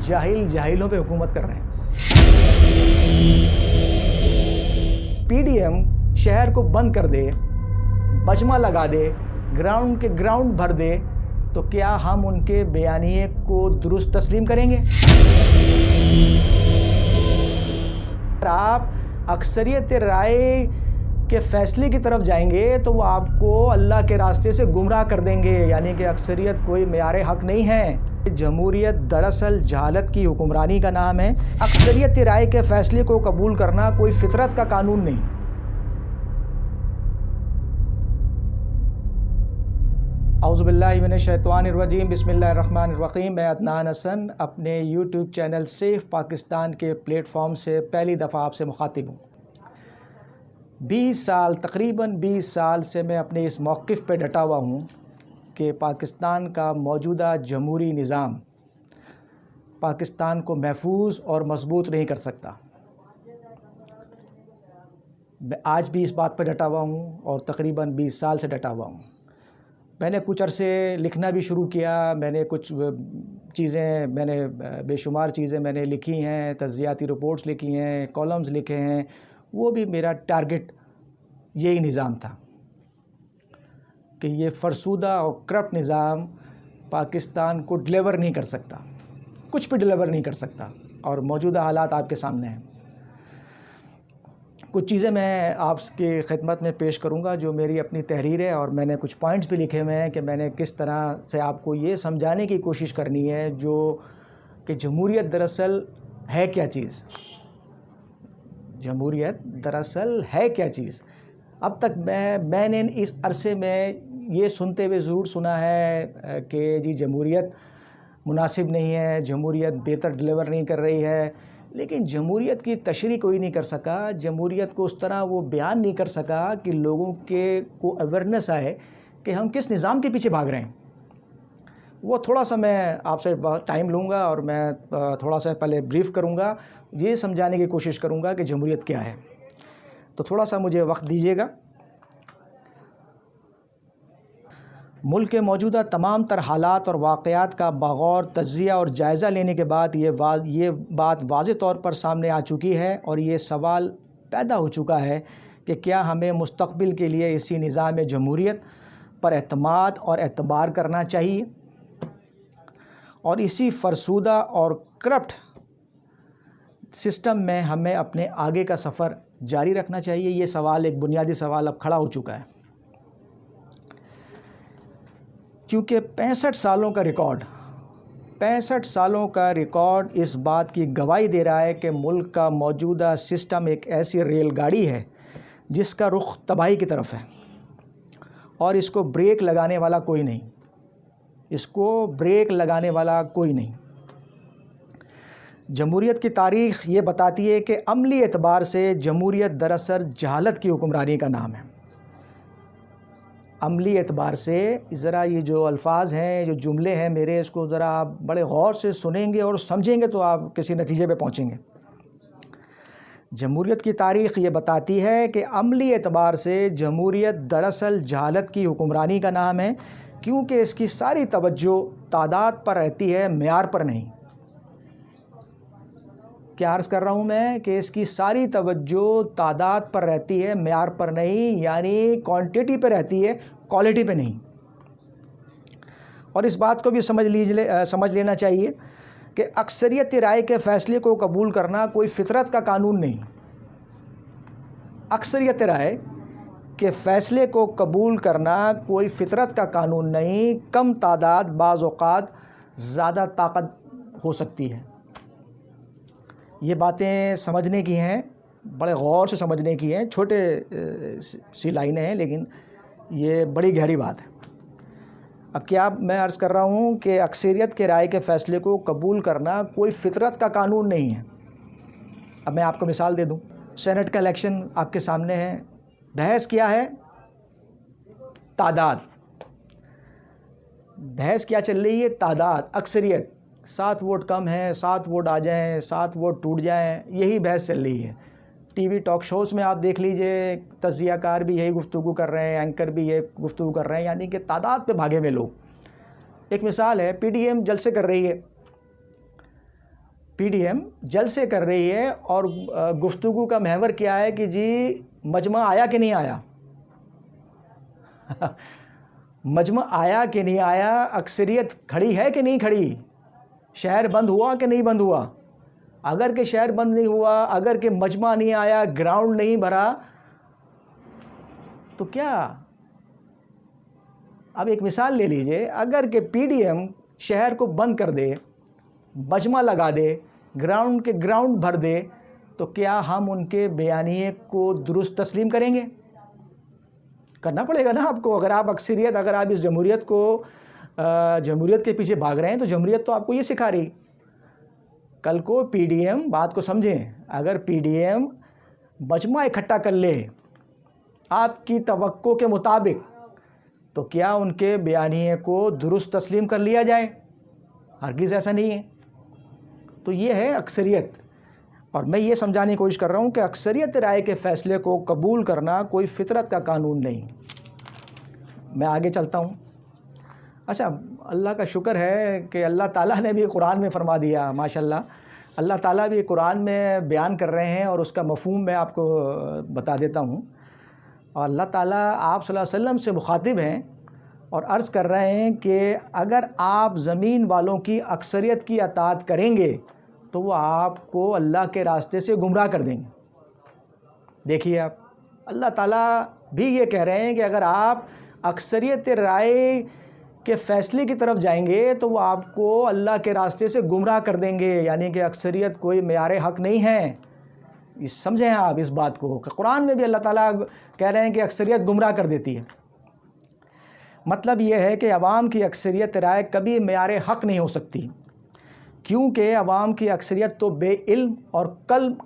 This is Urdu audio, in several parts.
جاہل جاہلوں پہ حکومت کر رہے ہیں۔ پی ڈی ایم شہر کو بند کر دے، مجمع لگا دے، گراؤنڈ کے گراؤنڈ بھر دے، تو کیا ہم ان کے بیانیے کو درست تسلیم کریں گے؟ اگر آپ اکثریت رائے کے فیصلے کی طرف جائیں گے تو وہ آپ کو اللہ کے راستے سے گمراہ کر دیں گے، یعنی کہ اکثریت کوئی معیار حق نہیں ہے۔ جمہوریت دراصل جہالت کی حکمرانی کا نام ہے۔ اکثریت رائے کے فیصلے کو قبول کرنا کوئی فطرت کا قانون نہیں۔ اعوذ باللہ من الشیطان الرجیم، بسم اللہ الرحمن الرحیم۔ میں عدنان حسن اپنے یوٹیوب چینل سیف پاکستان کے پلیٹ فارم سے پہلی دفعہ آپ سے مخاطب ہوں۔ 20 سال، تقریباً 20 سال سے میں اپنے اس موقف پہ ڈٹا ہوا ہوں کہ پاکستان کا موجودہ جمہوری نظام پاکستان کو محفوظ اور مضبوط نہیں کر سکتا۔ میں آج بھی اس بات پہ ڈٹا ہوا ہوں اور تقریباً 20 سال سے ڈٹا ہوا ہوں۔ میں نے کچھ عرصے لکھنا بھی شروع کیا، میں نے کچھ چیزیں، بے شمار چیزیں میں نے لکھی ہیں، تجزیاتی رپورٹس لکھی ہیں، کالمز لکھے ہیں۔ وہ بھی میرا ٹارگٹ یہی نظام تھا کہ یہ فرسودہ اور کرپٹ نظام پاکستان کو ڈیلیور نہیں کر سکتا، کچھ بھی ڈیلیور نہیں کر سکتا، اور موجودہ حالات آپ کے سامنے ہیں۔ کچھ چیزیں میں آپ کی خدمت میں پیش کروں گا جو میری اپنی تحریر ہے، اور میں نے کچھ پوائنٹس بھی لکھے ہوئے ہیں کہ میں نے کس طرح سے آپ کو یہ سمجھانے کی کوشش کرنی ہے کہ جمہوریت دراصل ہے کیا چیز۔ جمہوریت دراصل ہے کیا چیز۔ اب تک میں نے اس عرصے میں یہ سنتے ہوئے ضرور سنا ہے کہ جی جمہوریت مناسب نہیں ہے، جمہوریت بہتر ڈیلیور نہیں کر رہی ہے، لیکن جمہوریت کی تشریح کوئی نہیں کر سکا، جمہوریت کو اس طرح وہ بیان نہیں کر سکا کہ لوگوں کو اویئرنیس آئے کہ ہم کس نظام کے پیچھے بھاگ رہے ہیں۔ وہ تھوڑا سا میں آپ سے ٹائم لوں گا اور میں تھوڑا سا پہلے بریف کروں گا، یہ سمجھانے کی کوشش کروں گا کہ جمہوریت کیا ہے۔ تو تھوڑا سا مجھے وقت دیجیے گا۔ ملک کے موجودہ تمام تر حالات اور واقعات کا بغور تجزیہ اور جائزہ لینے کے بعد یہ بات واضح طور پر سامنے آ چکی ہے، اور یہ سوال پیدا ہو چکا ہے کہ کیا ہمیں مستقبل کے لیے اسی نظام جمہوریت پر اعتماد اور اعتبار کرنا چاہیے، اور اسی فرسودہ اور کرپٹ سسٹم میں ہمیں اپنے آگے کا سفر جاری رکھنا چاہیے۔ یہ سوال، ایک بنیادی سوال اب کھڑا ہو چکا ہے، کیونکہ 65 سالوں کا ریکارڈ اس بات کی گواہی دے رہا ہے کہ ملک کا موجودہ سسٹم ایک ایسی ریل گاڑی ہے جس کا رخ تباہی کی طرف ہے، اور اس کو بریک لگانے والا کوئی نہیں۔ جمہوریت کی تاریخ یہ بتاتی ہے کہ عملی اعتبار سے جمہوریت دراصل جہالت کی حکمرانی کا نام ہے۔ عملی اعتبار سے ذرا یہ جو الفاظ ہیں، جو جملے ہیں میرے، اس کو ذرا آپ بڑے غور سے سنیں گے اور سمجھیں گے تو آپ کسی نتیجے پہ پہنچیں گے۔ جمہوریت کی تاریخ یہ بتاتی ہے کہ عملی اعتبار سے جمہوریت دراصل جہالت کی حکمرانی کا نام ہے، کیونکہ اس کی ساری توجہ تعداد پر رہتی ہے، معیار پر نہیں۔ کیا عرض کر رہا ہوں میں کہ اس کی ساری توجہ تعداد پر رہتی ہے، معیار پر نہیں، یعنی کوانٹٹی پہ رہتی ہے، کوالٹی پہ نہیں۔ اور اس بات کو بھی سمجھ لینا چاہیے کہ اکثریت رائے کے فیصلے کو قبول کرنا کوئی فطرت کا قانون نہیں۔ اکثریت رائے کے فیصلے کو قبول کرنا کوئی فطرت کا قانون نہیں۔ کم تعداد بعض اوقات زیادہ طاقت ہو سکتی ہے۔ یہ باتیں سمجھنے کی ہیں، بڑے غور سے سمجھنے کی ہیں۔ چھوٹے سی لائنیں ہیں لیکن یہ بڑی گہری بات ہے۔ اب کیا میں عرض کر رہا ہوں کہ اکثریت کے رائے کے فیصلے کو قبول کرنا کوئی فطرت کا قانون نہیں ہے۔ اب میں آپ کو مثال دے دوں، سینٹ کا الیکشن آپ کے سامنے ہے، بحث کیا ہے؟ تعداد۔ بحث کیا چل رہی ہے؟ تعداد، اکثریت، 7 ووٹ کم ہیں، 7 ووٹ آ جائیں، 7 ووٹ ٹوٹ جائیں، یہی بحث چل رہی ہے۔ ٹی وی ٹاک شوز میں آپ دیکھ لیجئے، تجزیہ کار بھی یہی گفتگو کر رہے ہیں، اینکر بھی یہ گفتگو کر رہے ہیں، یعنی کہ تعداد پہ بھاگے ہوئے لوگ۔ ایک مثال ہے، پی ڈی ایم جلسے کر رہی ہے، پی ڈی ایم جلسے کر رہی ہے اور گفتگو کا محور کیا ہے کہ جی مجمع آیا کہ نہیں آیا مجمع آیا کہ نہیں آیا، اکثریت کھڑی ہے کہ نہیں کھڑی، شہر بند ہوا کہ نہیں بند ہوا۔ اگر کہ شہر بند نہیں ہوا، اگر کہ مجمع نہیں آیا، گراؤنڈ نہیں بھرا، تو کیا؟ اب ایک مثال لے لیجئے، اگر کہ پی ڈی ایم شہر کو بند کر دے، مجمع لگا دے، گراؤنڈ کے گراؤنڈ بھر دے، تو کیا ہم ان کے بیانیے کو درست تسلیم کریں گے؟ کرنا پڑے گا نا آپ کو۔ اگر آپ اکثریت، اگر آپ اس جمہوریت کو جمہوریت کے پیچھے بھاگ رہے ہیں تو جمہوریت تو آپ کو یہ سکھا رہی۔ کل کو پی ڈی ایم، بات کو سمجھیں، اگر پی ڈی ایم مجمع اکٹھا کر لے آپ کی توقع کے مطابق، تو کیا ان کے بیانیے کو درست تسلیم کر لیا جائے؟ ہرگز ایسا نہیں ہے۔ تو یہ ہے اکثریت، اور میں یہ سمجھانے کی کوشش کر رہا ہوں کہ اکثریت رائے کے فیصلے کو قبول کرنا کوئی فطرت کا قانون نہیں۔ میں آگے چلتا ہوں۔ اچھا، اللہ کا شکر ہے کہ اللہ تعالیٰ نے بھی قرآن میں فرما دیا، ماشاءاللہ اللہ تعالیٰ بھی قرآن میں بیان کر رہے ہیں، اور اس کا مفہوم میں آپ کو بتا دیتا ہوں۔ اور اللہ تعالیٰ آپ صلی اللہ علیہ وسلم سے مخاطب ہیں اور عرض کر رہے ہیں کہ اگر آپ زمین والوں کی اکثریت کی اطاعت کریں گے تو وہ آپ کو اللہ کے راستے سے گمراہ کر دیں گے۔ دیکھیے آپ، اللہ تعالیٰ بھی یہ کہہ رہے ہیں کہ اگر آپ اکثریت رائے کے فیصلے کی طرف جائیں گے تو وہ آپ کو اللہ کے راستے سے گمراہ کر دیں گے، یعنی کہ اکثریت کوئی معیار حق نہیں ہے۔ سمجھیں آپ اس بات کو کہ قرآن میں بھی اللہ تعالیٰ کہہ رہے ہیں کہ اکثریت گمراہ کر دیتی ہے۔ مطلب یہ ہے کہ عوام کی اکثریت رائے کبھی معیار حق نہیں ہو سکتی، کیونکہ عوام کی اکثریت تو بے علم اور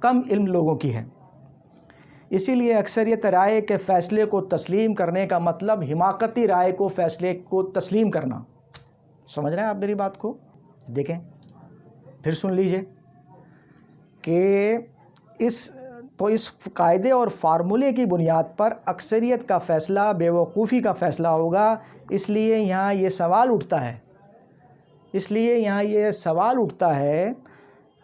کم علم لوگوں کی ہے۔ اسی لیے اکثریت رائے کے فیصلے کو تسلیم کرنے کا مطلب حماقتی رائے کو فیصلے کو تسلیم کرنا۔ سمجھ رہے ہیں آپ میری بات کو؟ دیکھیں پھر سن لیجئے کہ اس قاعدے اور فارمولے کی بنیاد پر اکثریت کا فیصلہ بے وقوفی کا فیصلہ ہوگا۔ اس لیے یہاں یہ سوال اٹھتا ہے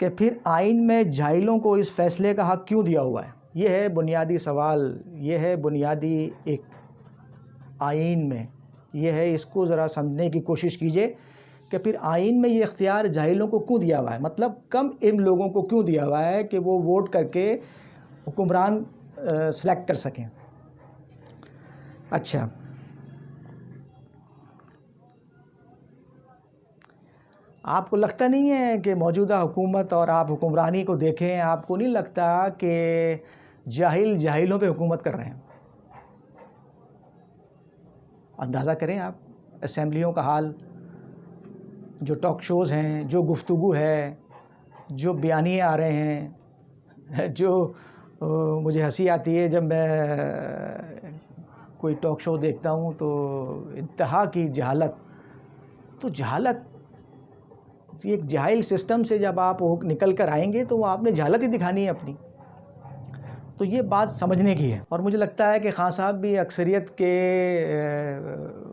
کہ پھر آئین میں جاہلوں کو اس فیصلے کا حق کیوں دیا ہوا ہے؟ یہ ہے بنیادی سوال، یہ ہے بنیادی ایک آئین میں یہ ہے، اس کو ذرا سمجھنے کی کوشش کیجئے کہ پھر آئین میں یہ اختیار جاہلوں کو کیوں دیا ہوا ہے، مطلب کم علم لوگوں کو کیوں دیا ہوا ہے کہ وہ ووٹ کر کے حکمران سلیکٹ کر سکیں۔ اچھا، آپ کو لگتا نہیں ہے کہ موجودہ حکومت اور آپ حکمرانی کو دیکھیں، آپ کو نہیں لگتا کہ جاہل جاہلوں پہ حکومت کر رہے ہیں؟ اندازہ کریں آپ اسمبلیوں کا حال، جو ٹاک شوز ہیں، جو گفتگو ہے، جو بیانیے آ رہے ہیں، جو مجھے ہنسی آتی ہے جب میں کوئی ٹاک شو دیکھتا ہوں تو انتہا کی جہالت، تو جہالت ایک جاہل سسٹم سے جب آپ نکل کر آئیں گے تو وہ آپ نے جہالت ہی دکھانی ہے اپنی۔ تو یہ بات سمجھنے کی ہے، اور مجھے لگتا ہے کہ خان صاحب بھی اکثریت کے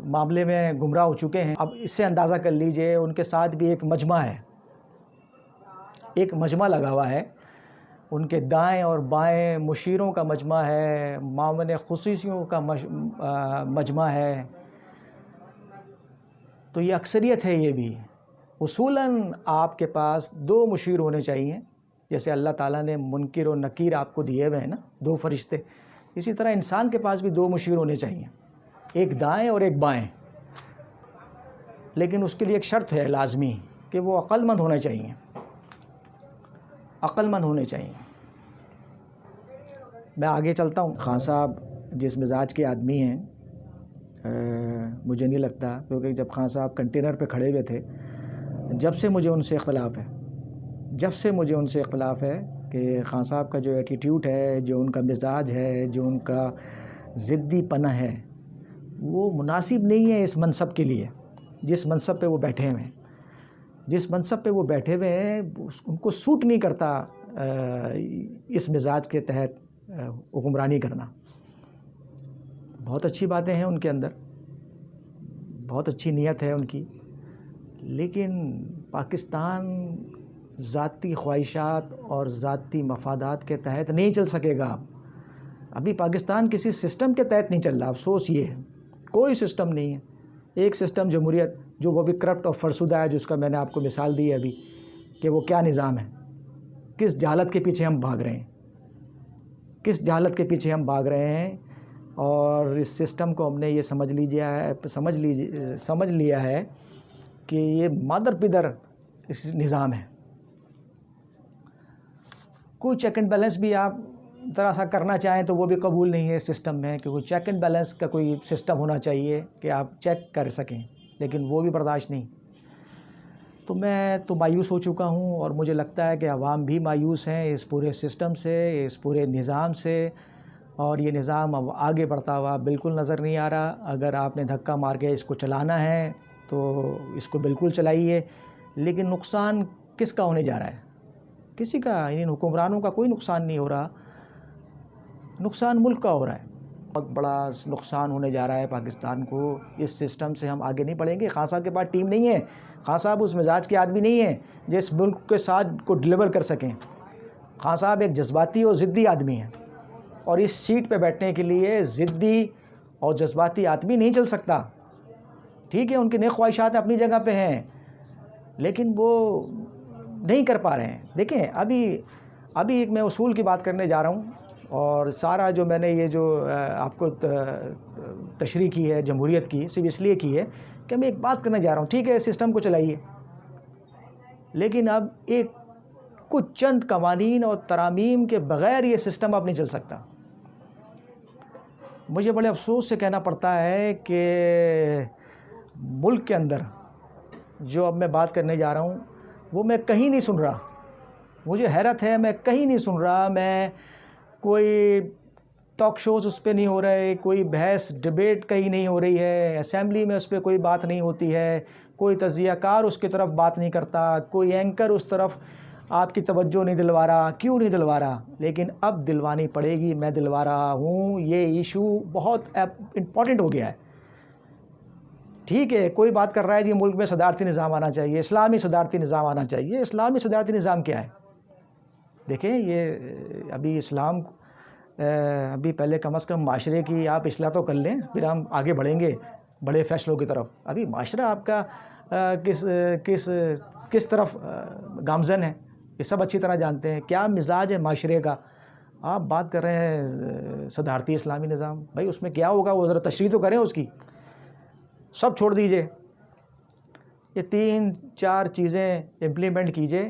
معاملے میں گمراہ ہو چکے ہیں۔ اب اس سے اندازہ کر لیجئے ان کے ساتھ بھی ایک مجمع ہے، ایک مجمع لگا ہوا ہے، ان کے دائیں اور بائیں مشیروں کا مجمع ہے، معاون خصوصیوں کا مجمع ہے۔ تو یہ اکثریت ہے۔ یہ بھی اصولاً آپ کے پاس دو مشیر ہونے چاہیے، جیسے اللہ تعالیٰ نے منکر و نکیر آپ کو دیے ہوئے ہیں نا، دو فرشتے، اسی طرح انسان کے پاس بھی دو مشیر ہونے چاہیے، ایک دائیں اور ایک بائیں۔ لیکن اس کے لیے ایک شرط ہے لازمی کہ وہ عقل مند ہونے چاہیے، عقل مند ہونے چاہیے۔ میں آگے چلتا ہوں۔ خان صاحب جس مزاج کے آدمی ہیں، مجھے نہیں لگتا، کیونکہ جب خان صاحب کنٹینر پہ کھڑے ہوئے تھے، جب سے مجھے ان سے اختلاف ہے کہ خان صاحب کا جو ایٹیٹیوڈ ہے، جو ان کا مزاج ہے، جو ان کا ضدی پنا ہے، وہ مناسب نہیں ہے اس منصب کے لیے، جس منصب پہ وہ بیٹھے ہوئے ہیں ان کو سوٹ نہیں کرتا اس مزاج کے تحت حکمرانی کرنا۔ بہت اچھی باتیں ہیں ان کے اندر، بہت اچھی نیت ہے ان کی، لیکن پاکستان ذاتی خواہشات اور ذاتی مفادات کے تحت نہیں چل سکے گا. ابھی پاکستان کسی سسٹم کے تحت نہیں چل رہا. افسوس یہ ہے کوئی سسٹم نہیں ہے. ایک سسٹم جمہوریت جو وہ بھی کرپٹ اور فرسودہ ہے، جس کا میں نے آپ کو مثال دی ہے ابھی کہ وہ کیا نظام ہے، کس جہالت کے پیچھے ہم بھاگ رہے ہیں، کس جہالت کے پیچھے ہم بھاگ رہے ہیں. اور اس سسٹم کو ہم نے یہ سمجھ لیا ہے کہ یہ مادر پدر اس نظام ہے. کوئی چیک اینڈ بیلنس بھی آپ ذرا سا کرنا چاہیں تو وہ بھی قبول نہیں ہے اس سسٹم میں، کہ کوئی چیک اینڈ بیلنس کا کوئی سسٹم ہونا چاہیے کہ آپ چیک کر سکیں، لیکن وہ بھی برداشت نہیں. تو میں تو مایوس ہو چکا ہوں، اور مجھے لگتا ہے کہ عوام بھی مایوس ہیں اس پورے سسٹم سے، اس پورے نظام سے. اور یہ نظام اب آگے بڑھتا ہوا بالکل نظر نہیں آ رہا. اگر آپ نے دھکا مار کے اس کو چلانا ہے تو اس کو بالکل چلائیے، لیکن نقصان کس کا ہونے جا رہا ہے؟ کسی کا، ان حکمرانوں کا کوئی نقصان نہیں ہو رہا. نقصان ملک کا ہو رہا ہے. بہت بڑا نقصان ہونے جا رہا ہے پاکستان کو. اس سسٹم سے ہم آگے نہیں بڑھیں گے. خان صاحب کے پاس ٹیم نہیں ہے. خان صاحب اس مزاج کے آدمی نہیں ہیں جو اس ملک کے ساتھ کو ڈلیور کر سکیں. خان صاحب ایک جذباتی اور ضدی آدمی ہیں، اور اس سیٹ پہ بیٹھنے کے لیے ضدی اور جذباتی آدمی نہیں چل سکتا. ٹھیک ہے، ان کی نیک خواہشات اپنی جگہ پہ ہیں، لیکن وہ نہیں کر پا رہے ہیں. دیکھیں ابھی ایک میں اصول کی بات کرنے جا رہا ہوں، اور سارا جو میں نے یہ جو آپ کو تشریح کی ہے جمہوریت کی، صرف اس لیے کی ہے کہ میں ایک بات کرنے جا رہا ہوں. ٹھیک ہے، سسٹم کو چلائیے، لیکن اب ایک کچھ چند قوانین اور ترامیم کے بغیر یہ سسٹم اب نہیں چل سکتا. مجھے بڑے افسوس سے کہنا پڑتا ہے کہ ملک کے اندر جو اب میں بات کرنے جا رہا ہوں وہ میں کہیں نہیں سن رہا. مجھے حیرت ہے، میں کہیں نہیں سن رہا. میں کوئی ٹاک شوز اس پہ نہیں ہو رہے، کوئی بحث ڈیبیٹ کہیں نہیں ہو رہی ہے، اسمبلی میں اس پہ کوئی بات نہیں ہوتی ہے، کوئی تجزیہ کار اس کی طرف بات نہیں کرتا، کوئی اینکر اس طرف آپ کی توجہ نہیں دلوا رہا. کیوں نہیں دلوا رہا؟ لیکن اب دلوانی پڑے گی. میں دلوا رہا ہوں. یہ ایشو بہت امپورٹنٹ ہو گیا ہے. ٹھیک ہے، کوئی بات کر رہا ہے جی ملک میں صدارتی نظام آنا چاہیے، اسلامی صدارتی نظام آنا چاہیے. اسلامی صدارتی نظام کیا ہے؟ دیکھیں، یہ ابھی پہلے کم از کم معاشرے کی آپ اصلاح تو کر لیں، پھر ہم آگے بڑھیں گے بڑے فیصلوں کی طرف. ابھی معاشرہ آپ کا کس طرف گامزن ہے یہ سب اچھی طرح جانتے ہیں. کیا مزاج ہے معاشرے کا؟ آپ بات کر رہے ہیں صدارتی اسلامی نظام. بھائی اس میں کیا ہوگا وہ ذرا تشریح تو کریں اس کی. سب چھوڑ دیجئے، یہ 3-4 چیزیں امپلیمنٹ کیجئے.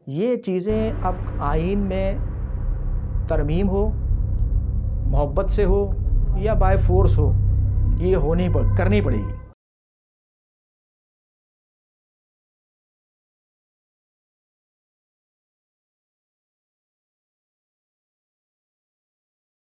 یہ چیزیں اب آئین میں ترمیم ہو، محبت سے ہو یا بائی فورس ہو، یہ کرنی پڑے گی.